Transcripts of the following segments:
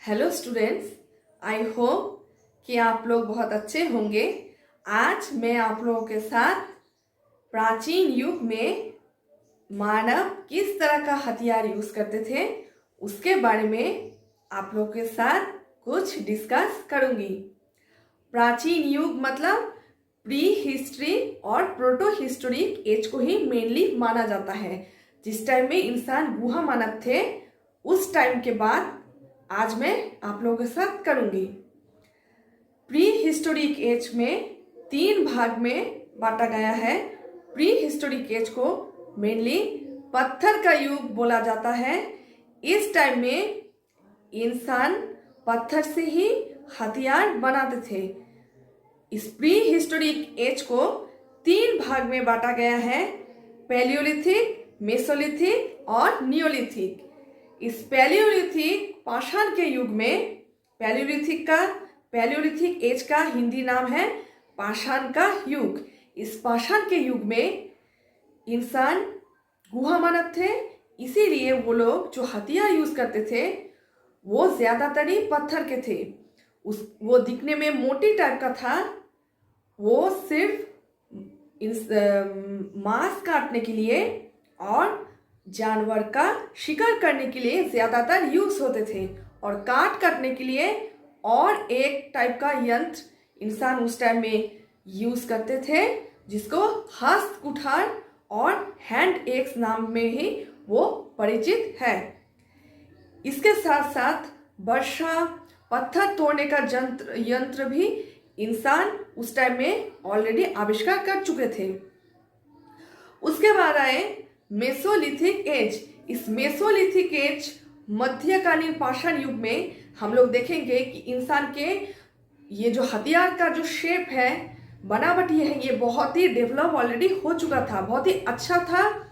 Hello students, I hope कि आप लोग बहुत अच्छे होंगे। आज मैं आप लोगों के साथ प्राचीन युग में मानव किस तरह का हथियार यूज करते थे उसके बारे में आप लोगों के साथ कुछ डिस्कस करूंगी। प्राचीन युग मतलब प्री हिस्ट्री और प्रोटो हिस्टोरिक एज को ही मेनली माना जाता है। जिस टाइम में इंसान गुहा मानव थे उस टाइम के बाद आज मैं आप लोगों के साथ करूंगी। प्री हिस्टोरिक एज में 3 भाग में बांटा गया है। प्री हिस्टोरिक एज को मेनली पत्थर का युग बोला जाता है। इस टाइम में इंसान पत्थर से ही हथियार बनाते थे। इस प्री हिस्टोरिक एज को 3 भाग में बांटा गया है, पैलियोलिथिक, मेसोलिथिक और नियोलिथिक। इस पैलियोलिथिक पाषाण के युग में पैलियोलिथिक एज का हिंदी नाम है पाषाण का युग। इस पाषाण के युग में इंसान गुहा मानव थे, इसीलिए वो लोग जो हथियार यूज करते थे वो ज्यादातर ही पत्थर के थे। वो दिखने में मोटी टाइप का था। वो सिर्फ मांस काटने के लिए और जानवर का शिकार करने के लिए ज्यादातर यूज होते थे, और काट काटने के लिए और एक टाइप का यंत्र इंसान उस टाइम में यूज करते थे जिसको हस्त कुठार और हैंड एक्स नाम में ही वो परिचित है। इसके साथ साथ वर्षा, पत्थर तोड़ने का यंत्र भी इंसान उस टाइम में ऑलरेडी आविष्कार कर चुके थे। उसके बाद आए मेसोलिथिक एज। इस मेसोलिथिक एज मध्यकालीन पाषाण युग में हम लोग देखेंगे कि इंसान के ये जो हथियार का जो शेप है, बनावट ये है, ये बहुत ही डेवलप ऑलरेडी हो चुका था, बहुत ही अच्छा था,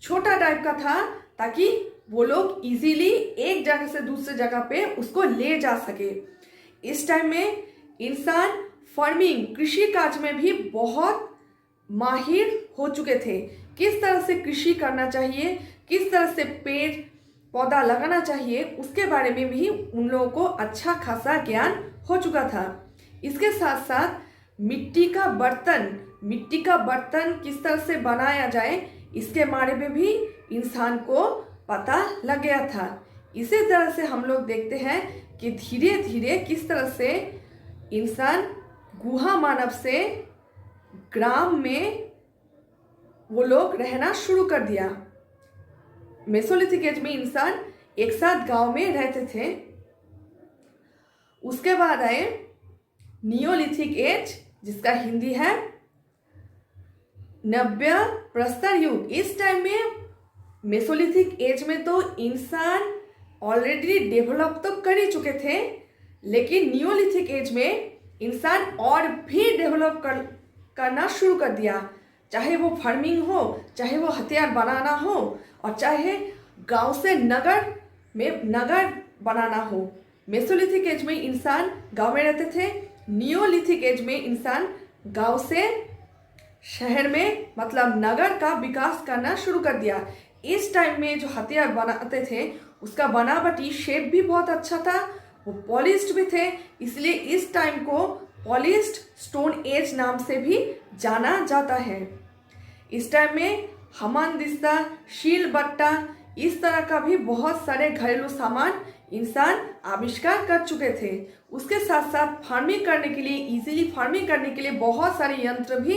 छोटा टाइप का था ताकि वो लोग इजीली एक जगह से दूसरे जगह पे उसको ले जा सके। इस टाइम में इंसान फार्मिंग, कृषि कार्य में भी बहुत माहिर हो चुके थे। किस तरह से कृषि करना चाहिए, किस तरह से पेड़ पौधा लगाना चाहिए, उसके बारे में भी उन लोगों को अच्छा खासा ज्ञान हो चुका था। इसके साथ साथ मिट्टी का बर्तन किस तरह से बनाया जाए, इसके बारे में भी इंसान को पता लग गया था। इसी तरह से हम लोग देखते हैं कि धीरे धीरे किस तरह से इंसान गुहा मानव से ग्राम में वो लोग रहना शुरू कर दिया। मेसोलिथिक एज में इंसान एक साथ गांव में रहते थे। उसके बाद आए नियोलिथिक एज, जिसका हिंदी है नव्य प्रस्तर युग। इस टाइम में मेसोलिथिक एज में तो इंसान ऑलरेडी डेवलप तो कर ही चुके थे, लेकिन नियोलिथिक एज में इंसान और भी डेवलप करना शुरू कर दिया। चाहे वो फार्मिंग हो, चाहे वो हथियार बनाना हो, और चाहे गांव से नगर बनाना हो। मेसोलिथिक एज में इंसान गांव में रहते थे। नियोलिथिक एज में इंसान गांव से शहर में मतलब नगर का विकास करना शुरू कर दिया। इस टाइम में जो हथियार बनाते थे उसका बनावटी शेप भी बहुत अच्छा था, वो पॉलिश्ड भी थे, इसलिए इस टाइम को पॉलिश्ड स्टोन एज नाम से भी जाना जाता है। इस टाइम में हमनदिस्ता, शील बट्टा, इस तरह का भी बहुत सारे घरेलू सामान इंसान आविष्कार कर चुके थे। उसके साथ साथ फार्मिंग करने के लिए, इजीली फार्मिंग करने के लिए बहुत सारे यंत्र भी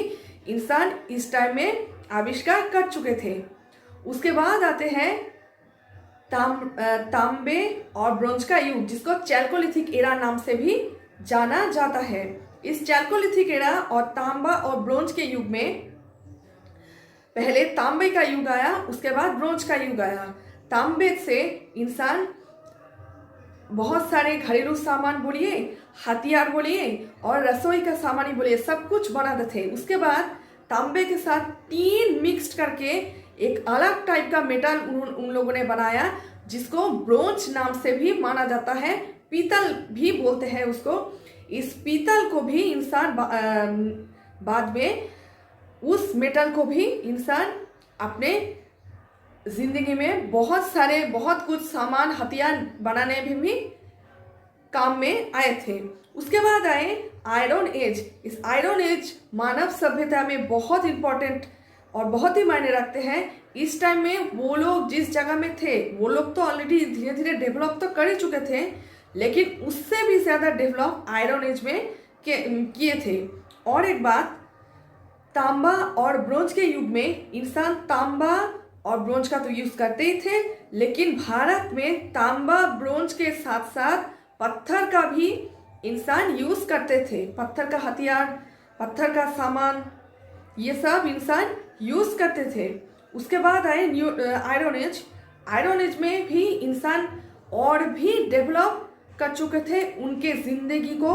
इंसान इस टाइम में आविष्कार कर चुके थे। उसके बाद आते हैं तांबे और ब्रोंज का युग, जिसको चैल्कोलिथिक एरा नाम से भी जाना जाता है। इस चैल्कोलिथिक एरा और तांबा और ब्रोंज के युग में पहले तांबे का युग आया, उसके बाद ब्रोंज का युग आया। तांबे से इंसान बहुत सारे घरेलू सामान बोलिए, हथियार बोलिए और रसोई का सामान ही बोलिए, सब कुछ बनाते थे। उसके बाद तांबे के साथ टीन मिक्स्ड करके एक अलग टाइप का मेटल उन लोगों ने बनाया, जिसको ब्रोंज नाम से भी माना जाता है, पीतल भी बोलते हैं उसको। इस पीतल को भी इंसान बाद में उस मेटल को भी इंसान अपने जिंदगी में बहुत कुछ सामान हथियार बनाने में भी काम में आए थे। उसके बाद आए आयरन एज। इस आयरन एज मानव सभ्यता में बहुत इम्पोर्टेंट और बहुत ही मायने रखते हैं। इस टाइम में वो लोग जिस जगह में थे वो लोग तो ऑलरेडी धीरे धीरे डेवलप तो कर ही चुके थे, लेकिन उससे भी ज़्यादा डेवलप आयरन एज में किए थे। और एक बात, तांबा और ब्रोंज के युग में इंसान तांबा और ब्रोंज का तो यूज़ करते ही थे, लेकिन भारत में तांबा ब्रोंज के साथ साथ पत्थर का भी इंसान यूज़ करते थे। पत्थर का हथियार, पत्थर का सामान, ये सब इंसान यूज़ करते थे। उसके बाद आए आयरन एज। आयरन एज में भी इंसान और भी डेवलप कर चुके थे उनके ज़िंदगी को।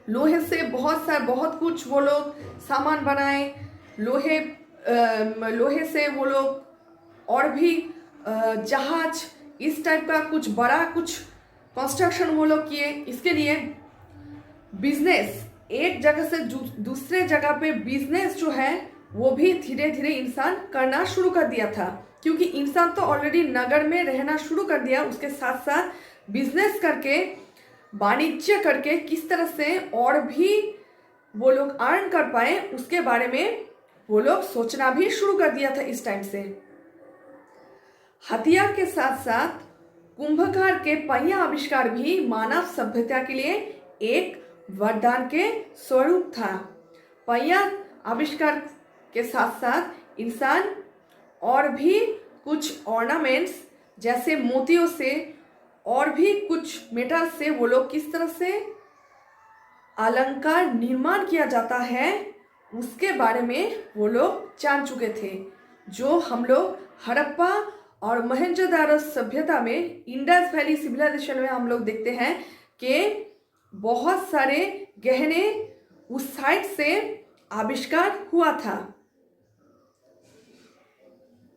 लोहे से बहुत कुछ वो लोग सामान बनाए। लोहे से वो लोग और भी जहाज, इस टाइप का कुछ बड़ा कुछ कंस्ट्रक्शन वो लोग किए। इसके लिए बिजनेस, एक जगह से दूसरे जगह पे बिजनेस जो है वो भी धीरे धीरे इंसान करना शुरू कर दिया था, क्योंकि इंसान तो ऑलरेडी नगर में रहना शुरू कर दिया। उसके साथ साथ बिजनेस करके, वाणिज्य करके किस तरह से और भी वो लोग अर्न कर पाए उसके बारे में वो लोग सोचना भी शुरू कर दिया था इस टाइम से। हथियार के साथ साथ कुंभकार के पहिया आविष्कार भी मानव सभ्यता के लिए एक वरदान के स्वरूप था। पहिया आविष्कार के साथ साथ इंसान और भी कुछ ऑर्नामेंट्स जैसे मोतियों से और भी कुछ मेटल से वो लोग किस तरह से अलंकार निर्माण किया जाता है उसके बारे में वो लोग जान चुके थे, जो हम लोग हड़प्पा और मोहनजोदारो सभ्यता में, इंडस वैली सिविलाइजेशन में हम लोग देखते हैं कि बहुत सारे गहने उस साइड से आविष्कार हुआ था।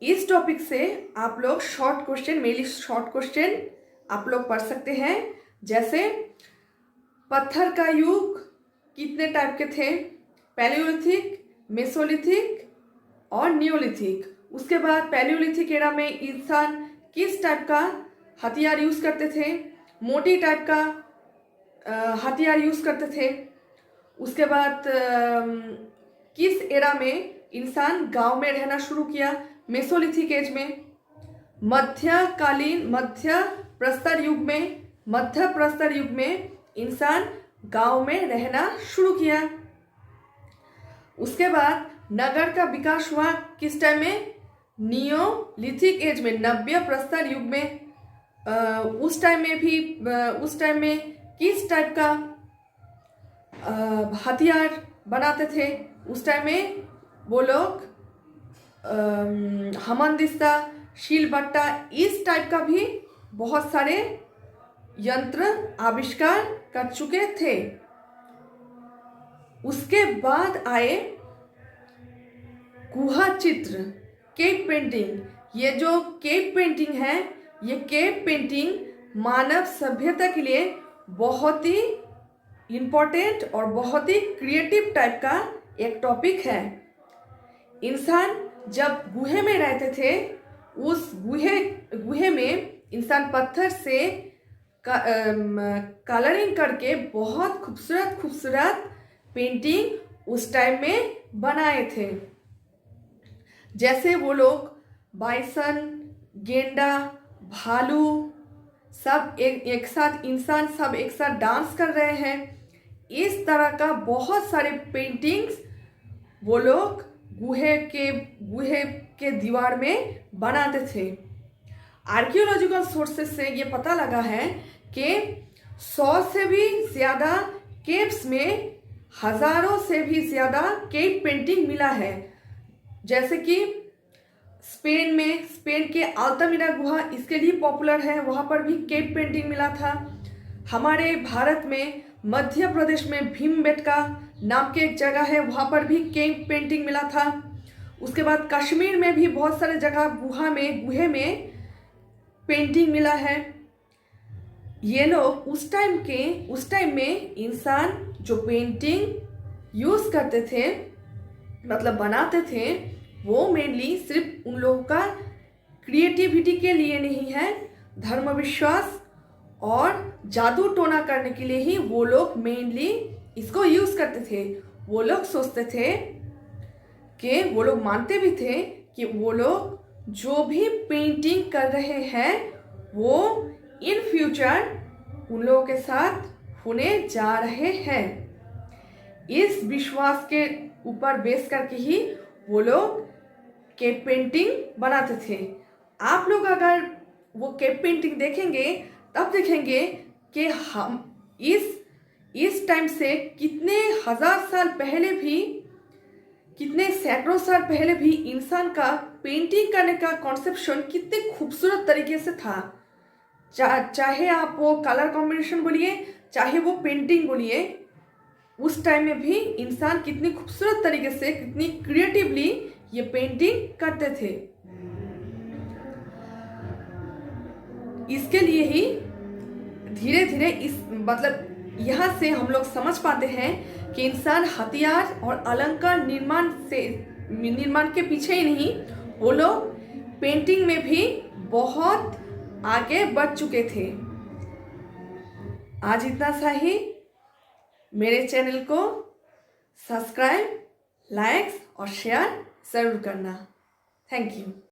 इस टॉपिक से आप लोग short question, mainly short question आप लोग पढ़ सकते हैं, जैसे पत्थर का युग कितने टाइप के थे, पैलियोलिथिक, मेसोलिथिक और नियोलिथिक। उसके बाद पैलियोलिथिक एरा में इंसान किस टाइप का हथियार यूज़ करते थे, मोटी टाइप का हथियार यूज़ करते थे। उसके बाद किस एरा में इंसान गांव में रहना शुरू किया, मेसोलिथिक एज में। मध्य प्रस्तर युग में इंसान गांव में रहना शुरू किया। उसके बाद नगर का विकास हुआ किस टाइम में, नियोलिथिक एज में, नव्य प्रस्तर युग में। उस टाइम में किस टाइप का हथियार बनाते थे, उस टाइम में वो लोग हमनदिस्ता, शीलबट्टा, इस टाइप का भी बहुत सारे यंत्र आविष्कार कर चुके थे। उसके बाद आए गुहा चित्र, केव पेंटिंग। ये जो केव पेंटिंग है, ये केव पेंटिंग मानव सभ्यता के लिए बहुत ही इम्पोर्टेंट और बहुत ही क्रिएटिव टाइप का एक टॉपिक है। इंसान जब गुहे में रहते थे, उस गुहे में इंसान पत्थर से कलरिंग करके बहुत खूबसूरत पेंटिंग उस टाइम में बनाए थे। जैसे वो लोग बाइसन, गेंडा, भालू सब एक साथ, इंसान सब एक साथ डांस कर रहे हैं, इस तरह का बहुत सारे पेंटिंग्स वो लोग गुहे के दीवार में बनाते थे। आर्कियोलॉजिकल सोर्सेस से ये पता लगा है कि 100 से भी ज़्यादा केव्स में हज़ारों से भी ज़्यादा केव पेंटिंग मिला है। जैसे कि स्पेन के अल्तामिरा गुहा इसके लिए पॉपुलर है, वहाँ पर भी केव पेंटिंग मिला था। हमारे भारत में मध्य प्रदेश में भीमबेटका नाम के एक जगह है, वहाँ पर भी केव पेंटिंग मिला था। उसके बाद कश्मीर में भी बहुत सारे जगह गुहे में पेंटिंग मिला है। ये लोग उस टाइम में इंसान जो पेंटिंग यूज़ करते थे, मतलब बनाते थे, वो मेनली सिर्फ उन लोगों का क्रिएटिविटी के लिए नहीं है, धर्म विश्वास और जादू टोना करने के लिए ही वो लोग मेनली इसको यूज़ करते थे। वो लोग सोचते थे कि वो लोग मानते भी थे कि वो लोग जो भी पेंटिंग कर रहे हैं वो इन फ्यूचर उन लोगों के साथ होने जा रहे हैं। इस विश्वास के ऊपर बेस करके ही वो लोग केव पेंटिंग बनाते थे। आप लोग अगर वो केव पेंटिंग देखेंगे तब देखेंगे कि हम इस टाइम से कितने हजार साल पहले भी, कितने सैकड़ों साल पहले भी इंसान का पेंटिंग करने का कॉन्सेप्शन कितने खूबसूरत तरीके से था। चाहे आप वो कलर कॉम्बिनेशन बोलिए, चाहे वो पेंटिंग बोलिए, उस टाइम में भी इंसान कितनी खूबसूरत तरीके से, कितनी क्रिएटिवली ये पेंटिंग करते थे। इसके लिए ही धीरे धीरे यहाँ से हम लोग समझ पाते हैं कि इंसान हथियार और अलंकार निर्माण के पीछे ही नहीं, वो लोग पेंटिंग में भी बहुत आगे बढ़ चुके थे। आज इतना सा ही। मेरे चैनल को सब्सक्राइब, लाइक्स और शेयर ज़रूर करना। Thank you.